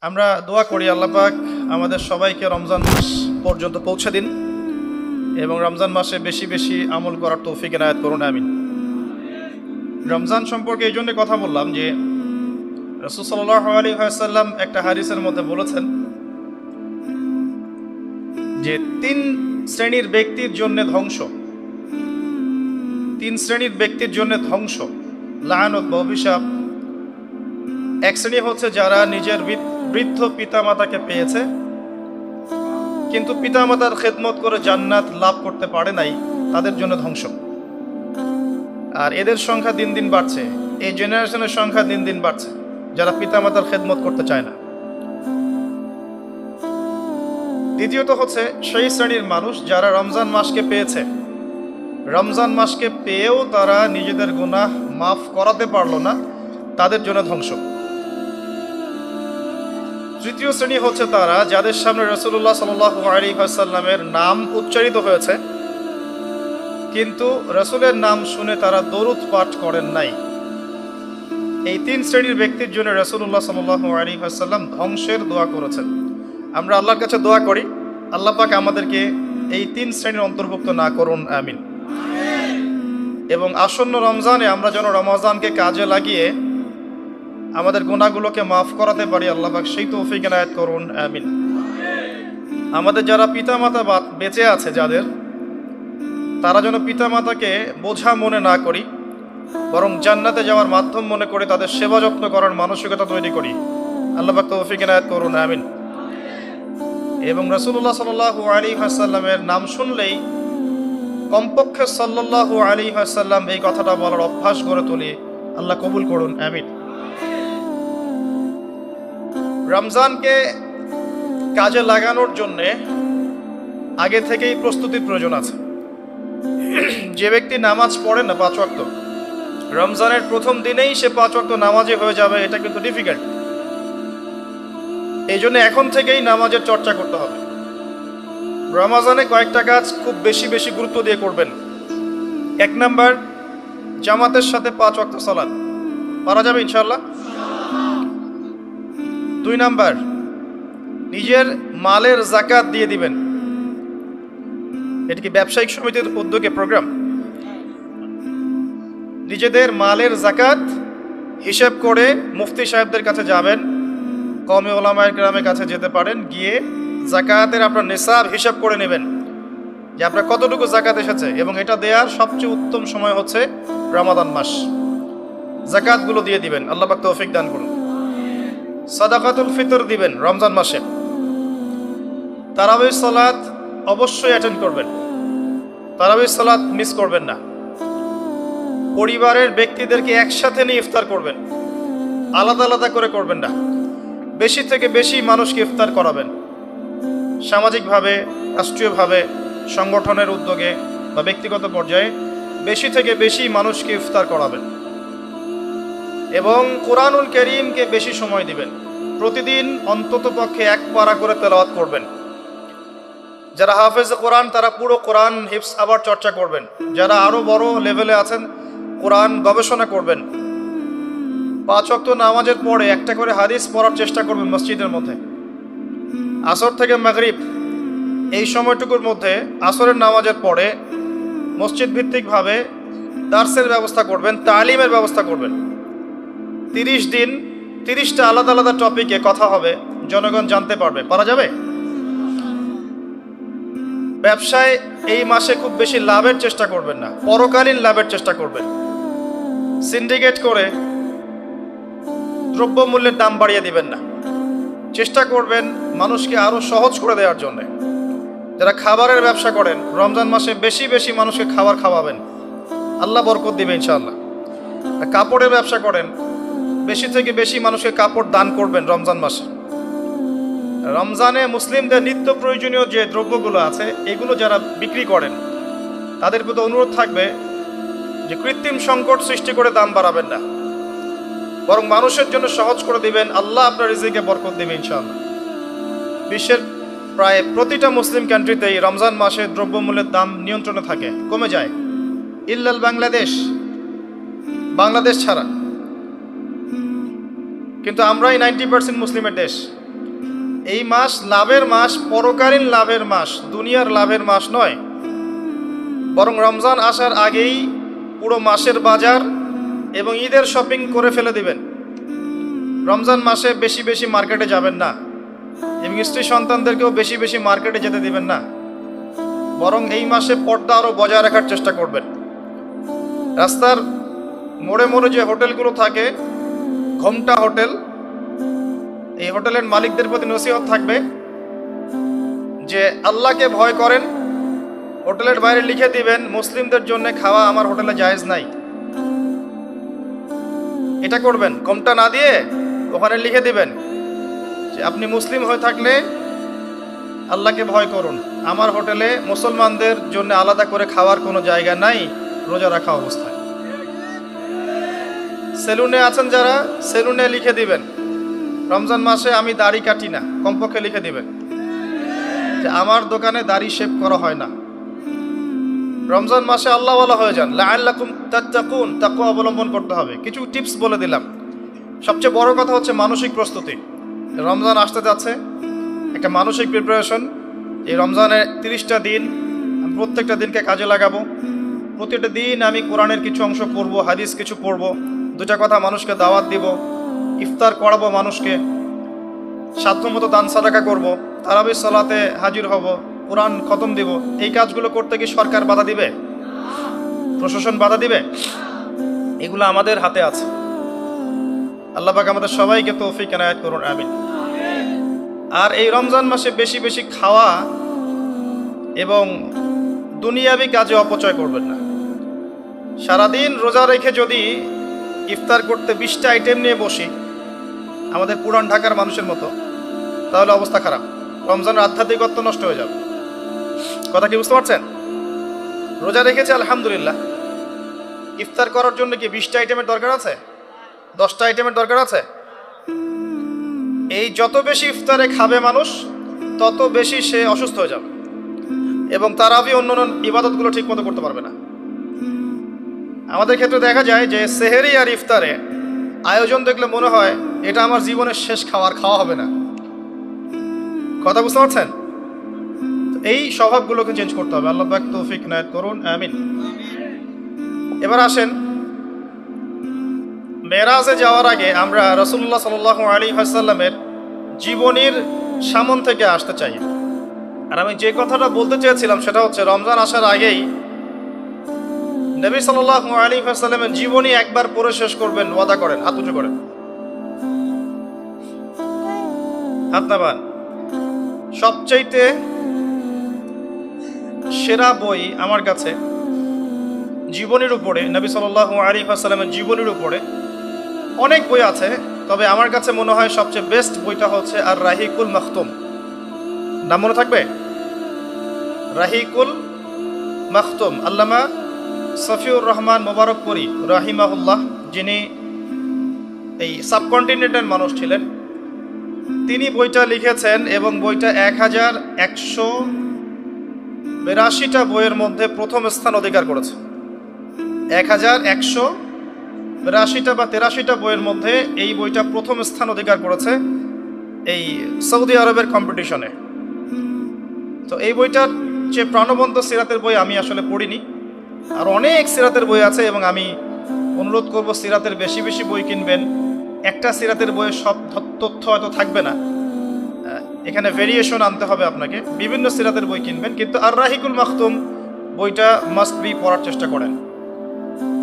আমরা দোয়া করি আল্লাহ পাক আমাদের সবাইকে রমজান মাস পর্যন্ত পৌঁছে দিন এবং রমজান মাসে বেশি বেশি আমল করার তৌফিক এনায়েত করুন, আমিন। রমজান সম্পর্কে এই জন্য কথা বললাম যে রাসূল সাল্লাল্লাহু আলাইহি ওয়াসাল্লাম একটা হাদিসের মধ্যে বলেছেন যে তিন শ্রেণীর ব্যক্তির জন্য ধ্বংস, তিন শ্রেণীর ব্যক্তির জন্য ধ্বংস, লাআনত বা অভিশাপ। এক শ্রেণী হচ্ছে যারা নিজের বৃদ্ধ পিতামাতাকে পেয়েছে কিন্তু পিতামাতার খেদমত করে জান্নাত লাভ করতে পারে নাই, তাদের জন্য ধ্বংস। আর এদের সংখ্যা দিন দিন বাড়ছে, এই জেনারেশনের সংখ্যা দিন দিন বাড়ছে যারা পিতামাতার খেদমত করতে চায় না। দ্বিতীয়ত হচ্ছে সেই শ্রেণীর মানুষ যারা রমজান মাসকে পেয়েছে, রমজান মাসকে পেয়েও তারা নিজেদের গুনাহ মাফ করাতে পারলো না, তাদের জন্য ধ্বংস। তৃতীয় শ্রেণী হচ্ছে তারা যাদের সামনে রাসূলুল্লাহ সাল্লাল্লাহু আলাইহি ওয়াসাল্লামের নাম উচ্চারিত হয়েছে কিন্তু রাসূলের নাম শুনে তারা দরুদ পাঠ করেন নাই। এই তিন শ্রেণীর ব্যক্তির জন্য রাসূলুল্লাহ সাল্লাল্লাহু আলাইহি ওয়াসাল্লাম ধ্বংসের দোয়া করেছেন। আমরা আল্লাহর কাছে দোয়া করি আল্লাহ পাক আমাদেরকে এই তিন শ্রেণীর অন্তর্ভুক্ত না করুন, আমিন। এবং আসন্ন রমজানে আমরা যেন রমজানকে কাজে লাগিয়ে আমাদের গুনাহগুলোকে মাফ করাতে পারি, আল্লাহ পাক সেই তৌফিক এনায়েত করুন, আমিন। আমাদের যারা পিতামাতা বেঁচে আছে যাদের, তারা যেন পিতামাতাকে বোঝা মনে না করি, বরং জান্নাতে যাওয়ার মাধ্যম মনে করে তাদের সেবা যত্ন করার মানসিকতা তৈরি করি, আল্লাহ পাক তৌফিক এনায়েত করুন, আমিন। এবং রাসূলুল্লাহ সাল্লাল্লাহু আলাইহি ওয়াসাল্লামের নাম শুনলেই কমপক্ষে সাল্লাল্লাহু আলাইহি ওয়াসাল্লাম এই কথাটা বলার অভ্যাস গড়ে তুলি, আল্লাহ কবুল করুন, আমিন। রমজানকে কাজে লাগানোর জন্যে আগে থেকেই প্রস্তুতির প্রয়োজন আছে। যে ব্যক্তি নামাজ পড়ে না 5 ওয়াক্ত, রমজানের প্রথম দিনেই সে 5 ওয়াক্ত নামাজি হয়ে যাবে, এটা কিন্তু ডিফিকাল্ট। এই জন্য এখন থেকেই নামাজের চর্চা করতে হবে। রমজানে কয়েকটা কাজ খুব বেশি বেশি গুরুত্ব দিয়ে করবেন। 1 নাম্বার, জামাতের সাথে 5 ওয়াক্ত সালাত পারা যাবে ইনশাআল্লাহ। 2 নাম্বার, নিজের মালের যাকাত দিয়ে দিবেন। এটা কি ব্যবসায়িক সমিতির উদ্যোগে প্রোগ্রাম? নিজেদের মালের যাকাত হিসাব করে মুফতি সাহেবদের কাছে যাবেন, কওমি উলামায়ে কেরামের কাছে যেতে পারেন, গিয়ে যাকাতের আপনার নিসাব হিসাব করে নেবেন যে আপনার কতটুকু যাকাত এসেছে। এবং এটা দেওয়ার সবচেয়ে উত্তম সময় হচ্ছে রমাদান মাস। যাকাতগুলো দিয়ে দিবেন, আল্লাহ পাক তৌফিক দান করুন। সাদাকাতুল ফিতর দিবেন রমজান মাসে। তারাবির সালাত অবশ্যই অ্যাটেন্ড করবেন, তারাবির সালাত মিস করবেন না। পরিবারের ব্যক্তিদেরকে একসাথে নিয়ে ইফতার করবেন, আলাদা আলাদা করে করবেন না। বেশি থেকে বেশি মানুষকে ইফতার করাবেন, সামাজিকভাবে, রাষ্ট্রীয়ভাবে, সংগঠনের উদ্যোগে বা ব্যক্তিগত পর্যায়ে বেশি থেকে বেশি মানুষকে ইফতার করাবেন। এবং কোরআনুল কারীমকে বেশি সময় দিবেন। প্রতিদিন অন্তত পক্ষে 1 পারা করে তেলাওয়াত করবেন। যারা হাফেজ কোরআন তারা পুরো কোরআন হিফজ আবার চর্চা করবেন। যারা আরও বড় লেভেলে আছেন কোরআন গবেষণা করবেন। 5 ওয়াক্ত নামাজের পরে একটা করে হাদিস পড়ার চেষ্টা করবেন মসজিদের মধ্যে। আসর থেকে মাগরিব এই সময়টুকুর মধ্যে, আসরের নামাজের পরে মসজিদ ভিত্তিকভাবে দার্সের ব্যবস্থা করবেন, তালিমের ব্যবস্থা করবেন। 30 দিন 30টা আলাদা আলাদা টপিকে কথা হবে, জনগণ জানতে পারবে। পারা যাবে? ব্যবসায় এই মাসে খুব বেশি লাভের চেষ্টা করবেন না, পরকালীন লাভের চেষ্টা করবেন। সিন্ডিকেট করে দ্রব্যমূল্যের দাম বাড়িয়ে দিবেন না, চেষ্টা করবেন মানুষকে আরো সহজ করে দেওয়ার জন্য। যারা খাবারের ব্যবসা করেন রমজান মাসে বেশি বেশি মানুষকে খাবার খাওয়াবেন, আল্লাহ বরকত দিবে ইনশাআল্লাহ। কাপড়ের ব্যবসা করেন, বেশি থেকে বেশি মানুষকে কাপড় দান করবেন রমজান মাসে। রমজানে মুসলিমদের নিত্য প্রয়োজনীয় যে দ্রব্যগুলো আছে এগুলো যারা বিক্রি করেন তাদের প্রতি অনুরোধ থাকবে যে কৃত্রিম সংকট সৃষ্টি করে দাম বাড়াবেন না, বরং মানুষের জন্য সহজ করে দিবেন। আল্লাহ আপনার রিজিকে বরকত দিবে ইনশাআল্লাহ। বিশ্বের প্রায় প্রতিটা মুসলিম কান্ট্রিতেই রমজান মাসে দ্রব্যমূল্যের দাম নিয়ন্ত্রণে থাকে, কমে যায়, ইল্লাল বাংলাদেশ ছাড়া। কিন্তু আমরাই 90% মুসলিমের দেশ, এই মাস লাভের মাস, পরকালীন লাভের মাস, দুনিয়ার লাভের মাস নয়। বরং রমজান আসার আগেই পুরো মাসের বাজার এবং ঈদের শপিং করে ফেলে দিবেন। রমজান মাসে বেশি বেশি মার্কেটে যাবেন না, এবং স্ত্রী সন্তানদেরকেও বেশি বেশি মার্কেটে যেতে দিবেন না। বরং এই মাসে পর্দা আরও বজায় রাখার চেষ্টা করবেন। রাস্তার মোড়ে মোড়ে যে হোটেলগুলো থাকে, ঘোমটা হোটেল, এই হোটেলের মালিকদের প্রতি নসিহত থাকবে যে আল্লাহকে ভয় করেন। হোটেলের বাইরে লিখে দিবেন, মুসলিমদের জন্য খাওয়া আমার হোটেলে জায়েজ নাই। এটা করবেন, ঘোমটা না দিয়ে ওখানে লিখে দিবেন যে আপনি মুসলিম হয়ে থাকলে আল্লাহকে ভয় করুন, আমার হোটেলে মুসলমানদের জন্য আলাদা করে খাওয়ার কোনো জায়গা নাই রোজা রাখা অবস্থায়। সেলুনে আছেন যারা, সেলুনে লিখে দিবেন রমজান মাসে আমি দাড়ি কাটি না, কমপক্ষে লিখে দিবেন যে আমার দোকানে দাড়ি শেভ করা হয় না। রমজান মাসে আল্লাহওয়ালা হয়ে যান, লাআল্লাকুম তাত্তাকুন, তাকওয়া অবলম্বন করতে হবে। কিছু টিপস বলে দিলাম। সবচেয়ে বড় কথা হচ্ছে মানসিক প্রস্তুতি। রমজান আসতে যাচ্ছে, একটা মানসিক প্রিপারেশন। এই রমজানের 30টা দিন আমি প্রত্যেকটা দিনকে কাজে লাগাবো। প্রতিটা দিন আমি কোরআনের কিছু অংশ পড়বো, হাদিস কিছু পড়বো, দুটা কথা মানুষকে দাওয়াত দিব, ইফতার করাবো মানুষকে, সাধ্যমতো দান সাদাকা করবো, তারাবির সালাতে হাজির হব, কোরআন খতম দিব। এই কাজগুলো করতে কি সরকার বাধা দিবে? প্রশাসন বাধা দিবে? এগুলো আমাদের হাতে আছে। আল্লাহ পাক আমাদের সবাইকে তৌফিক এনায়েত করুন, আমিন। আর এই রমজান মাসে বেশি বেশি খাওয়া এবং দুনিয়াবি কাজে অপচয় করবেন না। সারাদিন রোজা রেখে যদি ইফতার করতে 20টা আইটেম নিয়ে বসি আমাদের পুরান ঢাকার মানুষের মতো, তাহলে অবস্থা খারাপ। রমজানের আধ্যাত্মিকত্ব নষ্ট হয়ে যাবে। কথা কি বুঝতে পারছেন? রোজা রেখেছে আলহামদুলিল্লাহ, ইফতার করার জন্য কি 20টা আইটেমের দরকার আছে? 10টা আইটেমের দরকার আছে? এই যত বেশি ইফতারে খাবে মানুষ, তত বেশি সে অসুস্থ হয়ে যাবে এবং তারাবি অন্যান্য ইবাদতগুলো ঠিক মতো করতে পারবে না। আমাদের ক্ষেত্রে দেখা যায় যে সেহেরি আর ইফতারে আয়োজন দেখলে মনে হয় এটা আমার জীবনের শেষ খাওয়া হবে না। কথা বুঝতে পারছেন? এই স্বভাবগুলোকে চেঞ্জ করতে হবে। আল্লাহ পাক তৌফিক এনায়েত করুন, আমিন। এবার আসেন, মেরাজে যাওয়ার আগে আমরা রাসূলুল্লাহ সাল্লাল্লাহু আলাইহি ওয়াসাল্লামের জীবনীর সামন থেকে আসতে চাই। আর আমি যে কথাটা বলতে চেয়েছিলাম সেটা হচ্ছে, রমজান আসার আগেই নবী সাল্লাল্লাহু আলাইহি ওয়াসাল্লামের জীবনী একবার পড়ে শেষ করবেন, ওয়াদা করেন। হাত উঁচু করেন, হাত নামান। সবচাইতে সেরা বই আমার কাছে জীবনীর উপরে, নবী সাল্লাল্লাহু আলাইহি ওয়াসাল্লামের জীবনীর উপরে অনেক বই আছে, তবে আমার কাছে মনে হয় সবচেয়ে বেস্ট বইটা হচ্ছে আর রাহিকুল মাখতুম। নাম মনে থাকবে? রাহিকুল মাখতুম, আল্লামা সফিউর রহমান মোবারকপুরী রাহিমাহুল্লাহ, যিনি এই সাবকন্টিনেন্টের মানুষ ছিলেন, তিনি বইটা লিখেছেন এবং বইটা 1182টা বইয়ের মধ্যে প্রথম স্থান অধিকার করেছে। 1182টা বা 83টা বইয়ের মধ্যে এই বইটা প্রথম স্থান অধিকার করেছে এই সৌদি আরবের কম্পিটিশনে। তো এই বইটার যে প্রাণবন্ত সিরাতের বই আমি আসলে পড়িনি, আর অনেক সিরাতের বই আছে, এবং আমি অনুরোধ করব সিরাতের বেশি বেশি বই কিনবেন। একটা সিরাতের বইয়ে সব তথ্য হয়তো থাকবে না, এখানে ভেরিয়েশন আনতে হবে আপনাকে। বিভিন্ন সিরাতের বই কিনবেন, কিন্তু আর রাহিকুল মাখতুম বইটা মাস্ট বি পড়ার চেষ্টা করেন।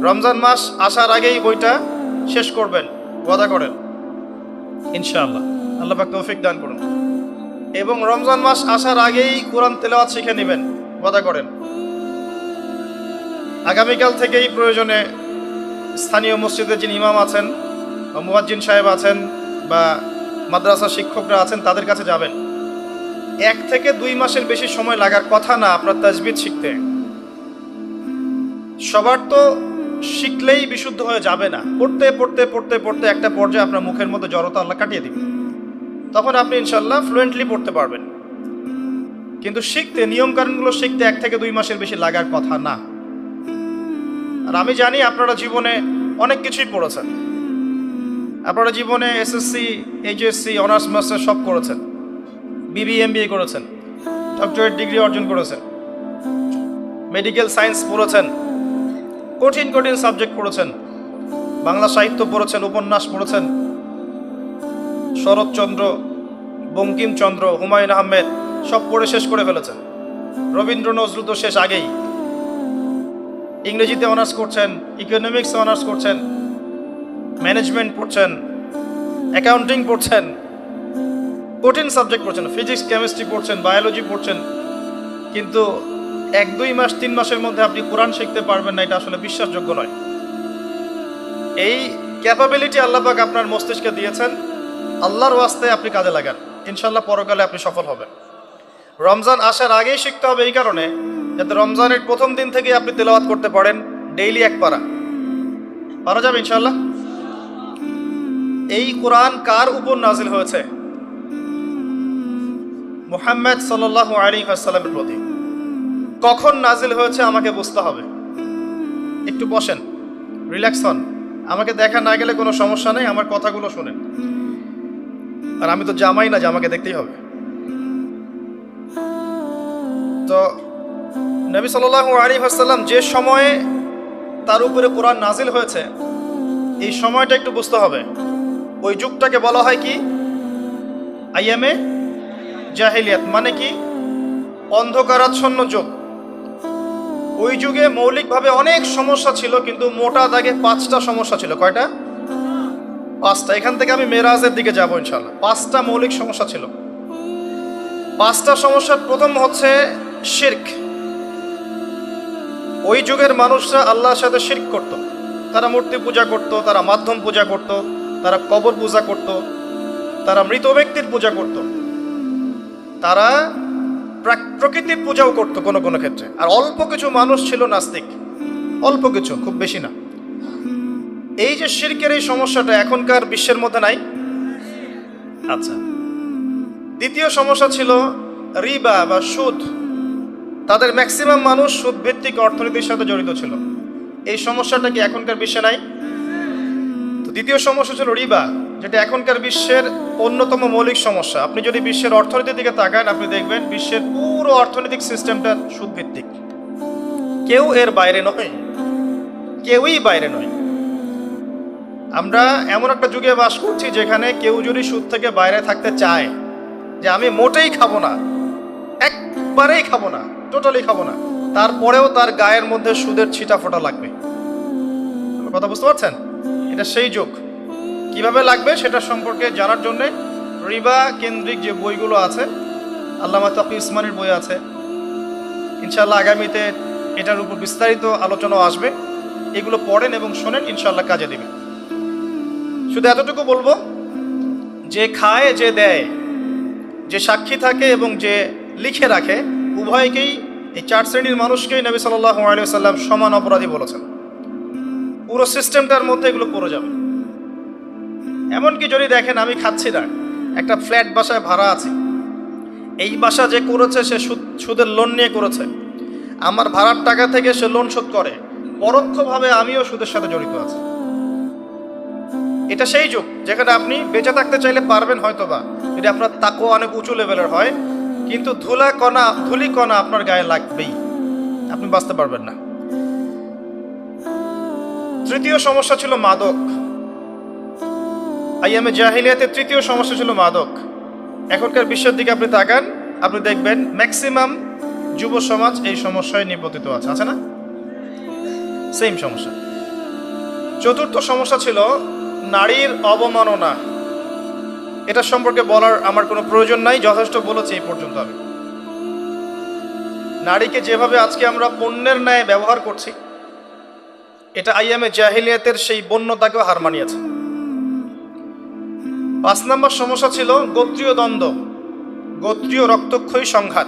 রমজান মাস আসার আগেই বইটা শেষ করবেন, ওয়াদা করেন ইনশাআল্লাহ। আল্লাহ পাক তৌফিক দান করুন। এবং রমজান মাস আসার আগেই কোরআন তেলাওয়াত শিখে নেবেন, ওয়াদা করেন। আগামীকাল থেকেই প্রয়োজনে স্থানীয় মসজিদের যিনি ইমাম আছেন বা মুয়াজ্জিন সাহেব আছেন বা মাদ্রাসা শিক্ষকরা আছেন, তাদের কাছে যাবেন। 1 থেকে 2 মাসের বেশি সময় লাগার কথা না আপনার তাজবিদ শিখতে। সবার তো শিখলেই বিশুদ্ধ হয়ে যাবে না। পড়তে পড়তে পড়তে পড়তে একটা পর্যায়ে আপনার মুখের মধ্যে জড়তা আল্লাহ কাটিয়ে দিবে, তখন আপনি ইনশাল্লাহ ফ্লুয়েন্টলি পড়তে পারবেন। কিন্তু শিখতে, নিয়মকানুনগুলো শিখতে 1 থেকে 2 মাসের বেশি লাগার কথা না। আর আমি জানি আপনারা জীবনে অনেক কিছুই পড়েছেন, আপনারা জীবনে এসএসসি, এইচএসসি, অনার্স মাস্টার সব করেছেন। BBA করেছেন, ডক্টরেট ডিগ্রি অর্জন করেছেন, মেডিকেল সায়েন্স পড়েছেন, কঠিন কঠিন সাবজেক্ট পড়েছেন, বাংলা সাহিত্য পড়েছেন, উপন্যাস পড়েছেন, শরৎচন্দ্র, বঙ্কিমচন্দ্র, হুমায়ুন আহমেদ সব পড়ে শেষ করে ফেলেছেন। রবীন্দ্র নজরুল তো শেষ আগেই। ইংরেজিতে অনার্স করছেন, ইকোনমিক্সে অনার্স করছেন, ম্যানেজমেন্ট পড়ছেন, অ্যাকাউন্টিং পড়ছেন, কঠিন সাবজেক্ট পড়ছেন, ফিজিক্স কেমিস্ট্রি পড়ছেন, বায়োলজি পড়ছেন, কিন্তু 1-2 মাস 3 মাসের মধ্যে আপনি কোরআন শিখতে পারবেন না, এটা আসলে বিশ্বাসযোগ্য নয়। এই ক্যাপাবিলিটি আল্লাহ পাক আপনার মস্তিষ্কে দিয়েছেন, আল্লাহর ওয়াস্তে আপনি কাজে লাগান, ইনশাল্লাহ পরকালে আপনি সফল হবেন। রমজান আসার আগেই শিখতে হবে এই কারণে, যাতে রমজানের প্রথম দিন থেকে আপনি তেলাওয়াত করতে পারেন, ডেইলি 1 পারা পারা যাবে ইনশাল্লাহ। এই কোরআন কার উপর নাজিল হয়েছে? মুহাম্মদ সাল্লাল্লাহু আলাইহি ওয়াসাল্লামের প্রতি। কখন নাজিল হয়েছে আমাকে বুঝতে হবে। একটু বসেন, রিল্যাক্স হন, আমাকে দেখা না গেলে কোনো সমস্যা নেই, আমার কথাগুলো শুনেন। আর আমি তো জামাই না যে আমাকে দেখতেই হবে। তো নবী সাল্লাল্লাহু আলাইহি ওয়াসাল্লাম যে সময়ে তার উপরে কোরআন নাজিল হয়েছে, এই সময়টা একটু বুঝতে হবে। ওই যুগটাকে বলা হয় কি? আইয়ামে জাহিলিয়াত, মানে কি? অন্ধকারাচ্ছন্ন যুগ। ওই যুগে মৌলিকভাবে অনেক সমস্যা ছিল, কিন্তু মোটা দাগে 5টা সমস্যা ছিল। কয়টা? 5টা। এখান থেকে আমি মেরাজের দিকে যাবো ইনশাআল্লাহ। 5টা মৌলিক সমস্যা ছিল। 5টা সমস্যার প্রথম হচ্ছে শিরক। ওই যুগের মানুষরা আল্লাহর সাথে শিরক করত। তারা মূর্তি পূজা করত, তারা মাধ্যম পূজা করত, তারা কবর পূজা করত, তারা মৃত ব্যক্তির পূজা করত, তারা প্রকৃতির পূজাও করত কোনো কোনো ক্ষেত্রে। আর অল্প কিছু মানুষ ছিল নাস্তিক, অল্প কিছু, খুব বেশি না। এই যে শিরকের এই সমস্যাটা এখনকার বিশ্বের মধ্যে নাই। আচ্ছা, দ্বিতীয় সমস্যা ছিল রিবা বা সুদ। তাদের ম্যাক্সিমাম মানুষ সুদ ভিত্তিক অর্থনীতির সাথে জড়িত ছিল। এই সমস্যাটা কি এখনকার বিশ্বে নাই? তো দ্বিতীয় সমস্যা ছিল রিবা, যেটা এখনকার বিশ্বের অন্যতম মৌলিক সমস্যা। আপনি যদি বিশ্বের অর্থনীতির দিকে তাকান, আপনি দেখবেন বিশ্বের পুরো অর্থনৈতিক সিস্টেমটা সুদ ভিত্তিক। কেউ এর বাইরে নয়, কেউই বাইরে নয়। আমরা এমন একটা যুগে বাস করছি যেখানে কেউ যদি সুদ থেকে বাইরে থাকতে চায়, যে আমি মোটেই খাবো না, একবারেই খাবো না, টোটালি খাবো না, তারপরেও তার গায়ের মধ্যে সুদের ছিটা ফোটা লাগবে। কথা বুঝতে পারছেন? এটা সেই যুগ। কিভাবে লাগবে সেটা সম্পর্কে জানার জন্য রিবা কেন্দ্রিক যে বইগুলো আছে, আল্লামা তাকি উসমানীর বই আছে, ইনশাআল্লাহ আগামীতে এটার উপর বিস্তারিত আলোচনা আসবে। এগুলো পড়েন এবং শোনেন, ইনশাআল্লাহ কাজে দিবে। শুধু এতটুকু বলবো, যে খায়, যে দেয়, যে সাক্ষী থাকে এবং যে লিখে রাখে, উভয়কেই, এই 4 শ্রেণীর মানুষকেই নবী সাল্লাল্লাহু আলাইহি ওয়াসাল্লাম সমান অপরাধী বলেছেন। পুরো সিস্টেমটার মধ্যে এগুলো পড়ে যাবে। এমনকি যদি দেখেন আমি খাচ্ছি না, একটা ফ্ল্যাট বাসায় ভাড়া আছি, এই বাসা যে করেছে সে সুদের লোন নিয়ে করেছে, আমার ভাড়ার টাকা থেকে সে লোন শোধ করে, পরোক্ষভাবে আমিও সুদের সাথে জড়িত আছি। এটা সেই যুগ যেখানে আপনি বেঁচে থাকতে চাইলে পারবেন হয়তোবা, যদি আপনার তাকওয়া অনেক উঁচু লেভেলের হয়, কিন্তু ধুলি কণা আপনার গায়ে লাগবেই, আপনি বাঁচতে পারবেন না। তৃতীয় সমস্যা ছিল মাদক। আইয়ামে জাহিলিয়াতের তৃতীয় সমস্যা ছিল মাদক। এখনকার বিশ্বের দিকে আপনি তাকান, আপনি দেখবেন ম্যাক্সিমাম যুব সমাজ এই সমস্যায় নিপতিত আছে, আছে না? সেম সমস্যা। চতুর্থ সমস্যা ছিল নারীর অবমাননা। এটা সম্পর্কে বলার আমার কোনো প্রয়োজন নাই, যথেষ্ট বলেছি এই পর্যন্ত আমি। নারীকে যেভাবে আজকে আমরা পণ্যের ন্যায় ব্যবহার করছি, এটা আইয়ামে জাহিলিয়াতের সেই বন্যতাকেও হার মানিয়েছে। 5 নম্বর সমস্যা ছিল গোত্রীয় দ্বন্দ্ব, গোত্রীয় রক্তক্ষয়ী সংঘাত।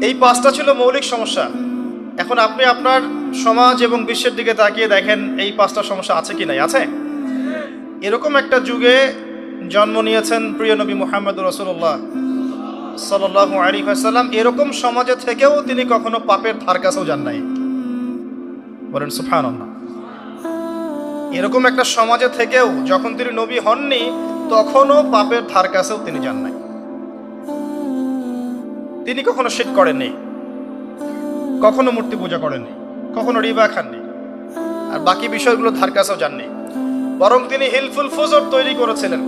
এই 5টা ছিল মৌলিক সমস্যা। এখন আপনি আপনার সমাজ এবং বিশ্বের দিকে তাকিয়ে দেখেন এই 5টা সমস্যা আছে কি নাই? আছে। এরকম একটা যুগে জন্ম নিয়েছেন প্রিয় নবী মুহাম্মদুর রাসূলুল্লাহ সাল্লাল্লাহু আলাইহি ওয়াসাল্লাম। এরকম সমাজে থেকেও তিনি কখনো পাপের ধার কাছেও যান নাই। বলেন সুবহানাল্লাহ। এরকম একটা সমাজে থেকেও যখন তিনি নবী হননি, তখনও পাপের ধার কাছেও তিনি যান নাই। তিনি কখনো শিরক করেননি, কখনো মূর্তি পূজা করেননি, কখনো রিবা খাননি, আর বাকি বিষয়গুলো ধার কাছেও যাননি। বরং তিনি হিলফুল ফুজর তৈরি করেছিলেন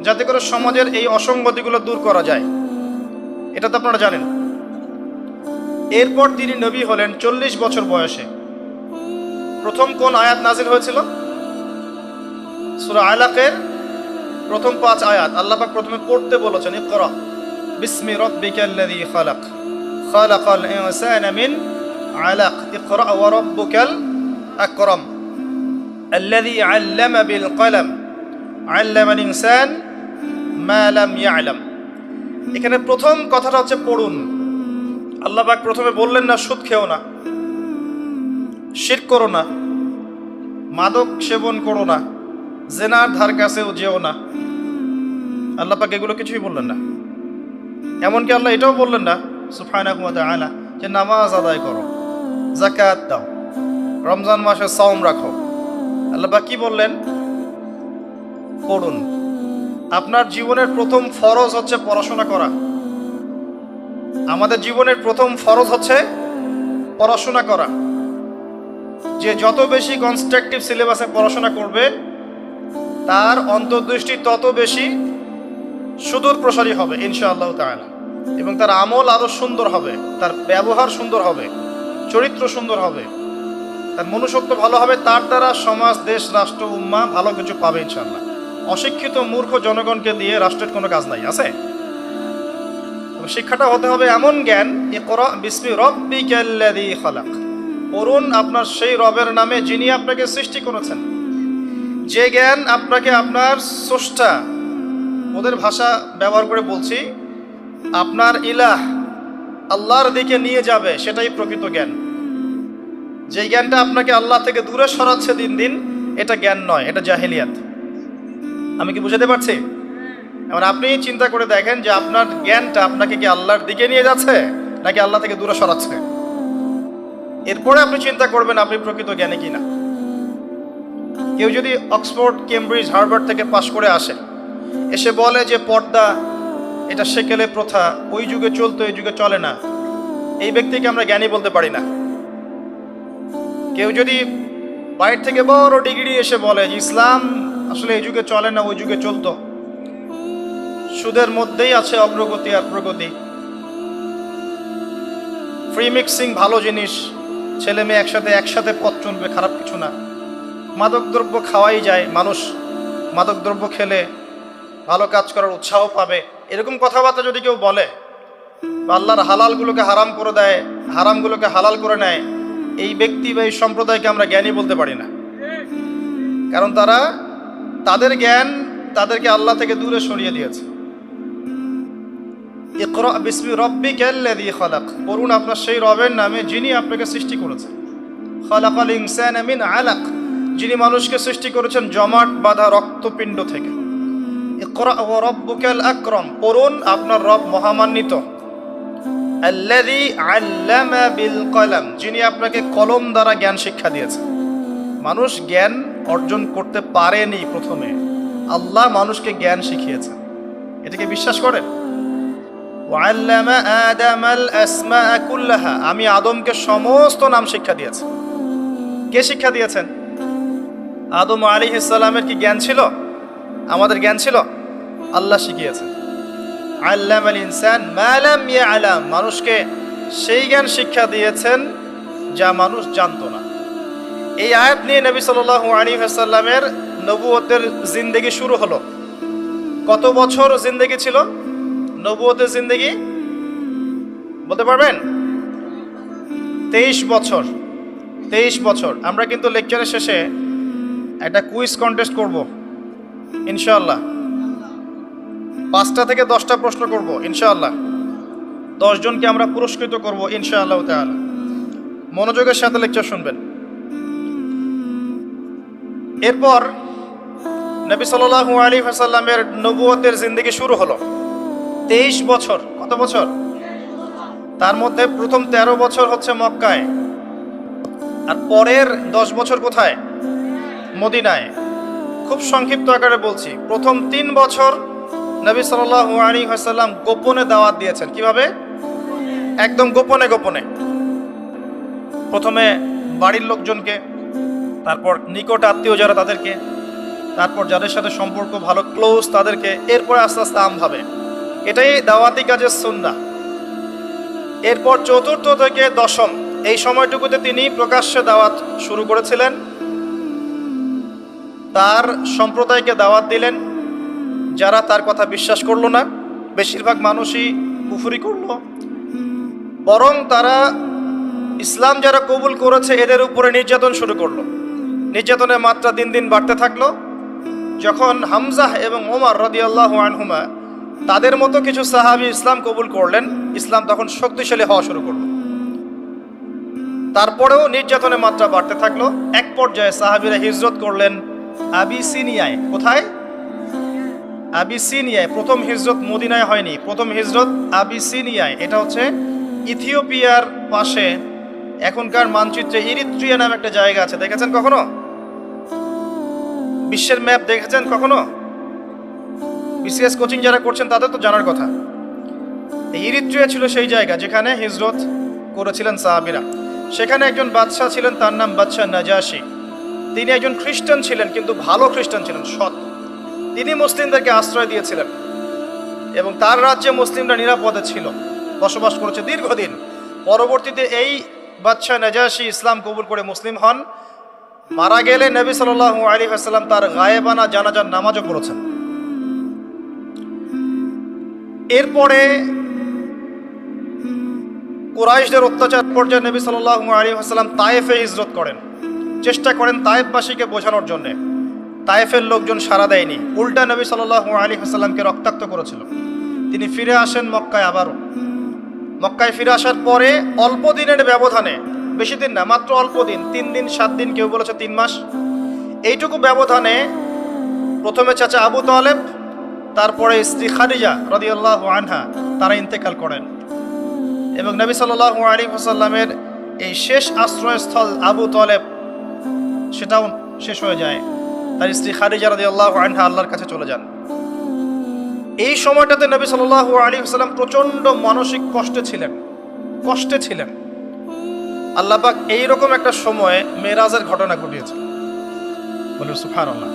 যাতে করে সমাজের এই অসঙ্গতিগুলো দূর করা যায়। এটা তো আপনারা জানেন। এরপর তিনি নবী হলেন 40 বছর বয়সে। প্রথম কোন আয়াত নাজিল হয়েছিল? সূরা আলাকের প্রথম 5 আয়াত আল্লাহ পাক প্রথমে পড়তে বলেছেন, ইকরা বিসমি রাব্বিকাল্লাযী খালাক খালাকাল ইনসানা মিন আলাক ইকরা ওয়া রাব্বুকাল আকরাম আল্লাযী আল্লামা বিল কলম আল্লামাল ইনসান মা লাম ইয়ালাম। এখানে প্রথম কথাটা হচ্ছে পড়ুন। আল্লাহ পাক প্রথমে বললেন না সুদ খেও না, শিরক করো না, মাদক সেবন করো না, জেনার ধার কাছেও যেও না। আল্লাহ পাক এগুলো কিছুই বললেন না। এমনকি আল্লাহ এটাও বললেন না সুবহানাহু ওয়া তাআলা যে নামাজ আদায় করো, যাকাত দাও, রমজান মাসে সাওম রাখো। আল্লাহ পাক কি বললেন? পড়ুন। আপনার জীবনের প্রথম ফরজ হচ্ছে পড়াশোনা করা। আমাদের জীবনের প্রথম ফরজ হচ্ছে পড়াশোনা করা। যে যত বেশি কনস্ট্রাকটিভ সিলেবাসে পড়াশোনা করবে তার অন্তর্দৃষ্টি তত বেশি সুদূর প্রসারী হবে ইনশাআল্লাহ তাআলা, এবং তার আমল আরো সুন্দর হবে, তার ব্যবহার সুন্দর হবে, চরিত্র সুন্দর হবে, তার মনুষ্যত্ব ভালো হবে। তার দ্বারা সমাজ, দেশ, রাষ্ট্র, উম্মাহ ভালো কিছু পাবে ইনশাআল্লাহ। অশিক্ষিত মূর্খ জনগণকে দিয়ে রাষ্ট্রের কোনো কাজ নাই, আছে? শিক্ষাটা হতে হবে এমন জ্ঞান, ইকরা বিসমি রাব্বিকাল্লাযী খালাক, পড়ুন আপনার সেই রবের নামে যিনি আপনাকে সৃষ্টি করেছেন। যে জ্ঞান আপনাকে আপনার স্রষ্টা, ওদের ভাষা ব্যবহার করে বলছি, আপনার ইলাহ আল্লাহর দিকে নিয়ে যাবে, সেটাই প্রকৃত জ্ঞান। যে জ্ঞানটা আপনাকে আল্লাহ থেকে দূরে সরাচ্ছে দিন দিন, এটা জ্ঞান নয়, এটা জাহেলিয়াত। আমি কি বুঝাতে পারছি? এবার আপনি চিন্তা করে দেখেন যে আপনার জ্ঞানটা আপনাকে কি আল্লাহর দিকে নিয়ে যাচ্ছে নাকি আল্লাহ থেকে দূরে সরাচ্ছে। এরপরে আপনি চিন্তা করবেন আপনি প্রকৃত জ্ঞানী কিনা। কেউ যদি অক্সফোর্ড, কেমব্রিজ, হার্ভার্ড থেকে পাশ করে আসে, এসে বলে যে পর্দা এটা সেকেলে প্রথা, ওই যুগে চলতো এই যুগে চলে না, এই ব্যক্তিকে আমরা জ্ঞানী বলতে পারি না। কেউ যদি বাইরে থেকে বড় ডিগ্রি এসে বলে যে ইসলাম আসলে এই যুগে চলে না ওই যুগে চলতো, সুদের মধ্যেই আছে অগ্রগতি আর প্রগতি, ফ্রি মিক্সিং ভালো জিনিস, ছেলে মেয়ে একসাথে পথ চলবে, খারাপ কিছু না, মাদকদ্রব্য খাওয়াই যায়, মানুষ মাদকদ্রব্য খেলে ভালো কাজ করার উৎসাহ পাবে, এরকম কথাবার্তা যদি কেউ বলে, বা আল্লাহর হালালগুলোকে হারাম করে দেয়, হারামগুলোকে হালাল করে নেয়, এই ব্যক্তি বা এই সম্প্রদায়কে আমরা জ্ঞানী বলতে পারি না। কারণ তাদের জ্ঞান তাদেরকে আল্লাহ থেকে দূরে সরিয়ে দিয়েছে। ইকরা বিসমি রাব্বিকাল্লাযী খালাক, পড়ুন আপনার সেই রবের নামে যিনি আপনাকে সৃষ্টি করেছেন। খালাকাল ইনসানা মিন আলাক, যিনি মানুষকে সৃষ্টি করেছেন জমাট বাঁধা রক্তপিণ্ড থেকে। ইকরা ওয়া রাব্বুকাল আকরাম, পড়ুন আপনার রব মহামান্বিত। আল্লাযী আল্লামা বিল কলম, যিনি আপনাকে কলম দ্বারা জ্ঞান শিক্ষা দিয়েছেন। মানুষ জ্ঞান অর্জন করতে পারেনি, প্রথমে আল্লাহ মানুষকে জ্ঞান শিখিয়েছেন। এটাকে বিশ্বাস করেন? ওয়াল্লামা আদামাল আসমাআ কুল্লাহা, আমি আদমকে সমস্ত নাম শিক্ষা দিয়েছি। কে শিক্ষা দিয়েছেন? আদম আলাইহিস সালামের কি জ্ঞান ছিল? আমাদের জ্ঞান ছিল? আল্লাহ শিখিয়েছেন। আল্লামাল ইনসান মা লাম ইয়ালাম, মানুষকে সেই জ্ঞান শিক্ষা দিয়েছেন যা মানুষ জানতো না। এই আয়াত নিয়ে নবী সাল্লাল্লাহু আলাইহি ওয়াসাল্লামের নবুয়তের জিন্দেগি শুরু হলো। কত বছর জিন্দেগি ছিল নবুয়তের জিন্দেগি? বলতে পারবেন? 23 বছর। 23 বছর। আমরা কিন্তু লেকচারের শেষে একটা কুইজ কন্টেস্ট করব ইনশাআল্লাহ। 5টা থেকে 10টা প্রশ্ন করব ইনশাআল্লাহ। 10 জনকে আমরা পুরস্কৃত করব ইনশাআল্লাহ তাআলা। মনোযোগের সাথে লেকচার শুনবেন। এরপর নবী সাল্লাল্লাহু আলাইহি ওয়াসাল্লামের নবুয়তের জিন্দেগি শুরু হলো। 23 বছর। কত বছর? তার মধ্যে প্রথম 13 বছর হচ্ছে মক্কায়, আর পরের 10 বছর কোথায়? মদিনায়। খুব সংক্ষিপ্ত আকারে বলছি, প্রথম 3 বছর নবী সাল্লাল্লাহু আলাইহি ওয়াসাল্লাম গোপনে দাওয়াত দিয়েছেন। কিভাবে? একদম গোপনে গোপনে প্রথমে বাড়ির লোকজনকে, তারপর নিকট আত্মীয় যারা তাদেরকে, তারপর যাদের সাথে সম্পর্ক ভালো ক্লোজ তাদেরকে, এরপরে আস্তে আস্তে আমভাবে। এটাই দাওয়াতি কাজের সুন্নাহ। এরপর চতুর্থ থেকে দশম এই সময়টুকুতে তিনি প্রকাশ্যে দাওয়াত শুরু করেছিলেন, তার সম্প্রদায়কে দাওয়াত দিলেন। যারা তার কথা বিশ্বাস করলো না, বেশিরভাগ মানুষই কুফরি করলো, বরং তারা ইসলাম যারা কবুল করেছে এদের উপরে নির্যাতন শুরু করলো। নির্যাতনের মাত্রা দিন দিন বাড়তে থাকলো। যখন হামজাহ এবং ওমর রাদিয়াল্লাহু আনহুমা তাদের মতো কিছু সাহাবী ইসলাম কবুল করলেন, ইসলাম তখন শক্তিশালী হওয়া শুরু করলো। তারপরেও নির্যাতনের মাত্রা বাড়তে থাকলো। এক পর্যায়ে সাহাবীরা হিজরত করলেন আবিসিনিয়ায়। কোথায়? আবিসিনিয়ায়। প্রথম হিজরত মদিনায় হয়নি, প্রথম হিজরত আবিসিনিয়ায়। এটা হচ্ছে ইথিওপিয়ার পাশে, এখনকার মানচিত্রে ইরিত্রিয়া নামে একটা জায়গা আছে। দেখেছেন কখনো? বিশ্বের ম্যাপ দেখেছেন কখনো? বিসিএস কোচিং যারা করছেন তাদের তো জানার কথা। ইরিত্রিয়া ছিল সেই জায়গা যেখানে হিজরত করেছিলেন সাহাবীরা। সেখানে একজন বাদশাহ ছিলেন, তার নাম বাদশাহ নাজাশী। তিনি একজন খ্রিস্টান ছিলেন, কিন্তু ভালো খ্রিস্টান ছিলেন, সৎ। তিনি মুসলিমদেরকে আশ্রয় দিয়েছিলেন এবং তার রাজ্যে মুসলিমরা নিরাপদে ছিল, বসবাস করেছে দীর্ঘদিন। পরবর্তীতে এই বাদশাহ নাজাশী ইসলাম কবুল করে মুসলিম হন। মারা গেলে নবী সাল্লাল্লাহু আলাইহি ওয়াসাল্লাম তার গায়েবানা জানাজার নামাজও পড়েছেন। এরপরে কুরাইশদের অত্যাচার পর্যায়ে নবী সাল্লাল্লাহু আলাইহি ওয়াসাল্লাম তায়েফে হিজরত করেন, চেষ্টা করেন তায়েফবাসীকে বোঝানোর জন্য। তায়েফের লোকজন সাড়া দেয়নি, উল্টা নবী সাল্লাল্লাহু আলাইহি ওয়াসাল্লামকে রক্তাক্ত করেছিল। তিনি ফিরে আসেন মক্কায়। আবারও মক্কায় ফিরে আসার পরে অল্প দিনের ব্যবধানে, বেশি দিন না, মাত্র অল্প দিন, 3 দিন 7 দিন, কেউ বলেছে 3 মাস, এইটুকু ব্যবধানে প্রথমে চাচা আবু তালেব, তারপরে স্ত্রী খাদিজা রাদিয়াল্লাহু আনহা, তারা ইন্তেকাল করেন। এবং নবী সাল্লাল্লাহু আলাইহি ওয়াসাল্লামের এই শেষ আশ্রয়স্থল আবু তালেব, সেটাও শেষ হয়ে যায়। তার স্ত্রী খাদিজা রাদিয়াল্লাহু আনহা আল্লাহর কাছে চলে যান। এই সময়টাতে নবী সাল্লাল্লাহু আলাইহি ওয়াসাল্লাম প্রচন্ড মানসিক কষ্টে ছিলেন। আল্লাহ পাক এইরকম একটা সময়ে মেরাজের ঘটনা ঘটিয়েছে, বলে সুবহানাল্লাহ।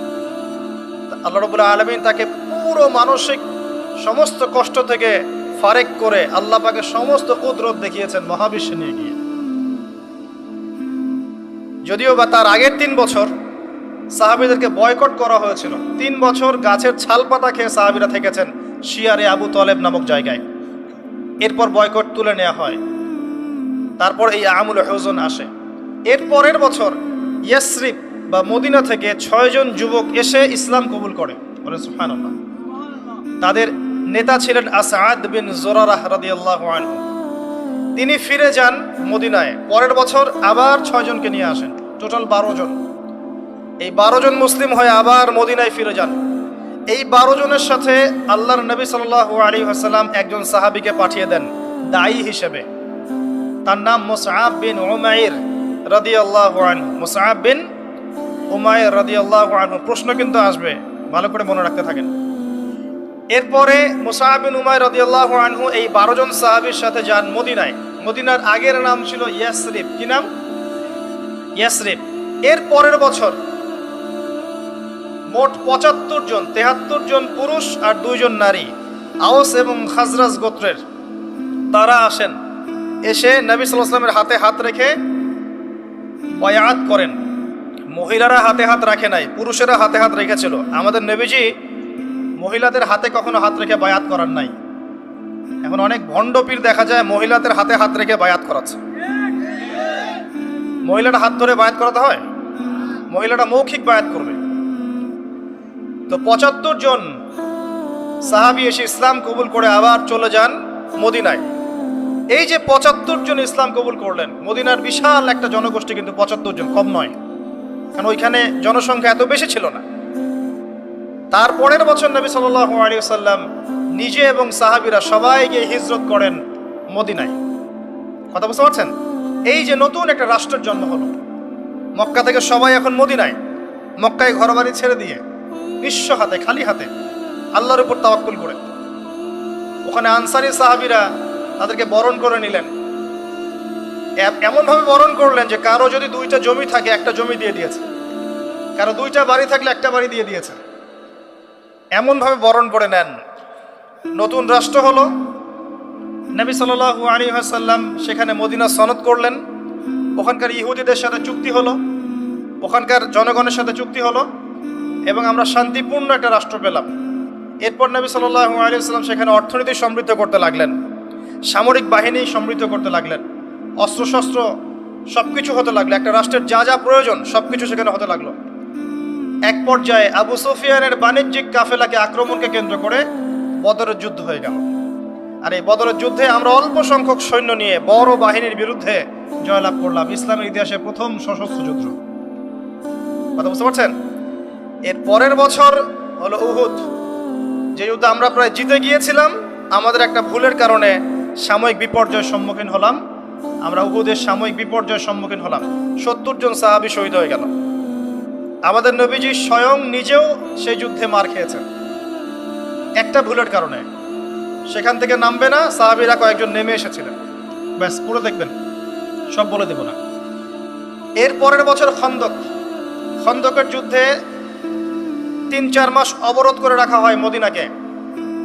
আল্লাহ রাব্বুল আলামিন তাকে পুরো মানসিক সমস্ত কষ্ট থেকে ফারেক করে আল্লাহ পাকের সমস্ত কুদরত দেখিয়েছেন মহাবিশ্বে নিয়ে গিয়ে। যদিও বা তার আগের 3 বছর সাহাবীদেরকে বয়কট করা হয়েছিল। 3 বছর গাছের ছাল পাতা খেয়ে সাহাবীরা থেকেছেন শিয়ারে আবু তালেব নামক জায়গায়। এরপর বয়কট তুলে নেওয়া হয়। তারপর এই আমুল হুজন আসে। এর পরের বছর ইয়াসরিব বা মদিনা থেকে 6 জন যুবক এসে ইসলাম কবুল করে, বলে সুবহানাল্লাহ। তাদের নেতা ছিলেন আসাদ বিন জুরারাহ রাদিয়াল্লাহু আনহু। তিনি ফিরে যান মদিনায়। পরের বছর আবার 6 জনকে নিয়ে আসেন, টোটাল 12 জন। এই 12 জন মুসলিম হয়ে আবার মদিনায় ফিরে যান। এই 12 জনের সাথে আল্লাহর নবী সাল্লাল্লাহু আলাইহি ওয়াসাল্লাম একজন সাহাবীকে পাঠিয়ে দেন দায়ী হিসেবে। তার নাম মুসআব বিন উমাইর রাদিয়াল্লাহু আনহু। মুসআব বিন উমাইর রাদিয়াল্লাহু আনহু। প্রশ্ন কিন্তু আসবে, ভালো করে মনে রাখতে থাকেন। এরপরে মুসআব বিন উমাইর রাদিয়াল্লাহু আনহু এই 12 জন সাহাবীর সাথে যান মদিনায়। মদিনার আগের নাম ছিল ইয়াসরিব। কি নাম? ইয়াসরিব। এর পরের বছর মোট 75 জন, 73 জন পুরুষ আর 2 জন নারী, আওস এবং খাজরাজ গোত্রের, তারা আসেন। এসে নবী সাল্লাল্লাহু আলাইহি ওয়াসাল্লামের হাতে হাত রেখে বায়াত করেন। মহিলারা হাতে হাত রাখে নাই, পুরুষেরা হাতে হাত রেখেছিল। আমাদের নবীজি মহিলাদের হাতে কখনো হাত রেখে বায়াত করার নাই। এখন অনেক ভণ্ড পীর দেখা যায় মহিলাদের হাতে হাত রেখে বায়াত করাচ্ছে। মহিলারা হাত ধরে বায়াত করাতে হয়? মহিলারা মৌখিক বায়াত করবে। তো 75 জন সাহাবী এসে ইসলাম কবুল করে আবার চলে যান মদিনায়। এই যে 75 জন ইসলাম কবুল করলেন, মদিনার বিশাল একটা জনগোষ্ঠী, কিন্তু 75 জন কম নয়, কারণ ওইখানে জনসংখ্যা এত বেশি ছিল না। তারপরের বছর নবী সাল্লাল্লাহু আলাইহি ওয়াসাল্লাম নিজে এবং সাহাবীরা সবাই গিয়ে হিজরত করেন মদিনায়। কথা বুঝতে পারছেন? এই যে নতুন একটা রাষ্ট্রের জন্ম হলো। মক্কা থেকে সবাই এখন মদিনায়, মক্কায় ঘরবাড়ি ছেড়ে দিয়ে নিঃস্ব হাতে, খালি হাতে, আল্লাহর উপর তাওয়াক্কুল করে। ওখানে আনসারী সাহাবীরা তাদেরকে বরণ করে নিলেন। এমনভাবে বরণ করলেন যে কারো যদি 2টা জমি থাকে একটা জমি দিয়ে দিয়েছে, কারো 2টা বাড়ি থাকলে একটা বাড়ি দিয়ে দিয়েছে। এমনভাবে বরণ করে নেন। নতুন রাষ্ট্র হলো, নবী সাল্লাল্লাহু আলাইহি ওয়াসাল্লাম সেখানে মদিনা সনদ করলেন। ওখানকার ইহুদিদের সাথে চুক্তি হলো, ওখানকার জনগণের সাথে চুক্তি হলো এবং আমরা শান্তিপূর্ণ একটা রাষ্ট্র পেলাম। এরপর নবী সাল্লাল্লাহু আলাইহি ওয়াসাল্লাম সেখানে অর্থনীতি সমৃদ্ধ করতে লাগলেন, সামরিক বাহিনী সমৃদ্ধ করতে লাগলেন, অস্ত্রশস্ত্র সব কিছু হতে লাগলো। একটা রাষ্ট্রের যা যা প্রয়োজন সব কিছু সেখানে হতে লাগলো। এক পর্যায়ে আবু সুফিয়ানের বাণিজ্যিক কাফেলাকে আক্রমণকে কেন্দ্র করে বদরের যুদ্ধ হয়ে গেল। আর এই বদরের যুদ্ধে আমরা অল্প সংখ্যক সৈন্য নিয়ে বড় বাহিনীর বিরুদ্ধে জয়লাভ করলাম। ইসলামের ইতিহাসে প্রথম সশস্ত্র যুদ্ধ। কথা বুঝতে পারছেন? এর পরের বছর হলো উহুদ, যে যুদ্ধে আমরা প্রায় জিতে গিয়েছিলাম। আমাদের একটা ভুলের কারণে সাময়িক বিপর্যয়ের সম্মুখীন হলাম। আমরা উহুদের সাময়িক বিপর্যয়ের সম্মুখীন হলাম। 70 জন সাহাবী শহীদ হয়ে গেল। আমাদের নবীজি স্বয়ং নিজেও সেই যুদ্ধে মার খেয়েছেন একটা ভুলের কারণে। সেখান থেকে নামবে না, সাহাবীরা কয়েকজন নেমে এসেছিলেন। ব্যাস, পুরো দেখবেন, সব বলে দেব না। এর পরের বছর খন্দকের যুদ্ধে 3-4 মাস অবরোধ করে রাখা হয় মদিনাকে।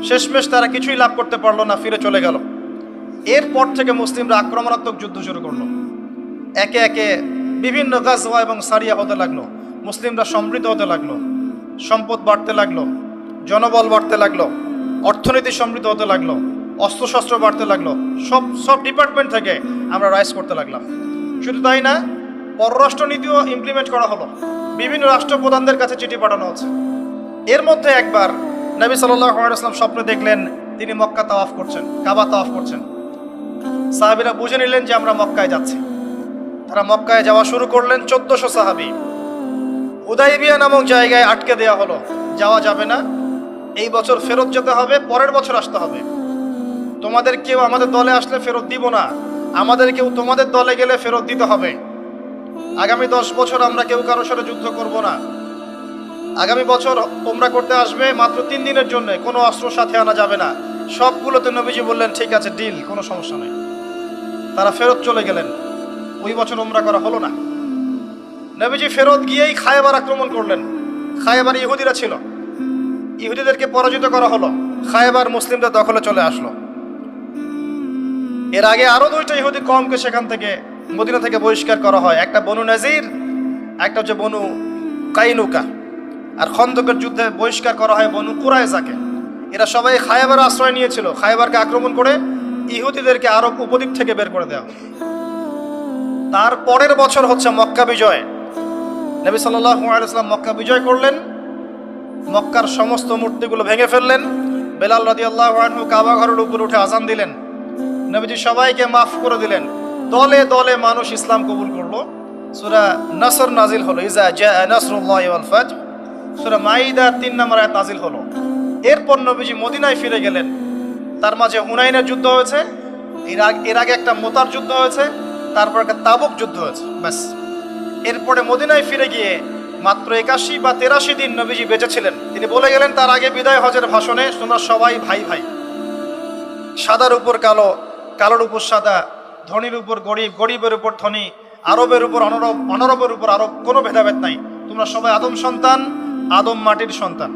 শেষমেশ তারা কিছুই লাভ করতে পারলো না, ফিরে চলে গেল। এরপর থেকে মুসলিমরা আক্রমণাত্মক যুদ্ধ শুরু করলো। একে একে বিভিন্ন গাজওয়া এবং সারিয়া হতে লাগলো। মুসলিমরা সমৃদ্ধ হতে লাগলো, সম্পদ বাড়তে লাগলো, জনবল বাড়তে লাগলো, অর্থনীতি সমৃদ্ধ হতে লাগলো, অস্ত্রশস্ত্র বাড়তে লাগলো। সব ডিপার্টমেন্ট থেকে আমরা রাইজ করতে লাগলাম। শুধু তাই না, পররাষ্ট্র নীতিও ইমপ্লিমেন্ট করা হলো। বিভিন্ন রাষ্ট্রপ্রধানদের কাছে চিঠি পাঠানো হচ্ছে। এর মধ্যে একবার নবী সাল্লাল্লাহু আলাইহি ওয়াসাল্লাম স্বপ্নে দেখলেন তিনি মক্কা তাওয়াফ করছেন, কাবা তাওয়াফ করছেন। সাহাবীরা বুঝে নিলেন যে আমরা মক্কায় যাচ্ছি। তারা মক্কায় যাওয়া শুরু করলেন। 1400 সাহাবী। হুদাইবিয়া নামক জায়গায় আটকে দেওয়া হলো, যাওয়া যাবে না, এই বছর ফেরত যেতে হবে, পরের বছর আসতে হবে। তোমাদের কেউ আমাদের দলে আসলে ফেরত দিব না, আমাদের কেউ তোমাদের দলে গেলে ফেরত দিতে হবে। আগামী 10 বছর আমরা কেউ কারোর সাথে যুদ্ধ করব না। আগামী বছর উমরা করতে আসবে মাত্র 3 দিনের জন্য, কোনো অস্ত্র সাথে আনা যাবে না। সবগুলোতে নবীজি বললেন ঠিক আছে, ডিল, কোনো সমস্যা নেই। তারা ফেরত চলে গেলেন। ওই বছর উমরা করা হলো না। নবীজি ফেরত গিয়েই খায়বার আক্রমণ করলেন। খায়বার ইহুদিরা ছিল, ইহুদিদেরকে পরাজিত করা হলো। খায়বার মুসলিমদের দখলে চলে আসলো। এর আগে আরো 2টা ইহুদি কওমকে সেখান থেকে, মদিনা থেকে বহিষ্কার করা হয়। একটা বনু নাজির, একটা হচ্ছে বনু কাইনুকা। আর খন্দকের যুদ্ধে বহিষ্কার করা হয় বনু কুরাইজাকে। এরা সবাই খায়বার আশ্রয় নিয়েছিল। খায়বারকে আক্রমণ করে ইহুদিদেরকে আরব উপদ্বীপ থেকে বের করে দেওয়া। তার পরের বছর হচ্ছে মক্কা বিজয়। নবী সাল্লাল্লাহু আলাইহি ওয়াসাল্লাম মক্কা বিজয় করলেন। মক্কার সমস্ত মূর্তিগুলো ভেঙে ফেললেন। বেলাল রাদিয়াল্লাহু আনহু কাবা ঘরের উপর উঠে আযান দিলেন। নবীজি সবাইকে মাফ করে দিলেন। দলে দলে মানুষ ইসলাম কবুল করলো। সূরা নসর নাজিল হলো, ইজা জাআ নাসরুল্লাহি ওয়াল ফাতহ। সূরা মাইদা 3 নম্বর আয়াত নাজিল হলো। এরপর নবীজি মদিনায় ফিরে গেলেন। তার মাঝে হুনাইনের যুদ্ধ হয়েছে, এর আগে একটা মোতার যুদ্ধ হয়েছে, তারপর একটা তাবুক যুদ্ধ হয়েছে। ব্যাস, এরপরে মদিনায় ফিরে গিয়ে মাত্র 81 বা 83 দিন নবীজি বেঁচে ছিলেন। তিনি বলে গেলেন তার আগে বিদায় হজের ভাষণে, তোমরা সবাই ভাই ভাই, সাদার উপর কালো, কালোর উপর সাদা, ধনীর উপর গরিব, গরিবের উপর ধনী, আরবের উপর অনরব, অনরবের উপর আরব, কোনো ভেদাভেদ নাই। তোমরা সবাই আদম সন্তান, আদম মাটির সন্তান।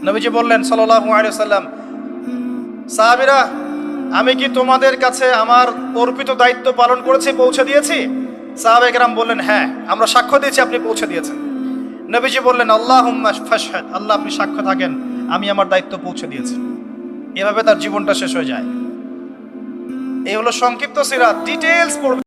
নবীজি বললেন সাল্লাল্লাহু আলাইহি ওয়াসাল্লাম, সাহাবীরা, আমি কি তোমাদের কাছে আমার অর্পিত দায়িত্ব পালন করেছি, পৌঁছে দিয়েছি? সাহাবায়ে কেরাম বললেন, হ্যাঁ, আমরা সাক্ষ্য দিয়েছি আপনি পৌঁছে দিয়েছেন। নবীজি বললেন, আল্লাহুম্মা ফাশহাদ, আল্লাহ আপনি সাক্ষ্য থাকেন আমি আমার দায়িত্ব পৌঁছে দিয়েছি। এভাবে তার জীবনটা শেষ হয়ে যায়। এই হলো সংক্ষিপ্ত সিরাত। ডিটেইলস পড়বে।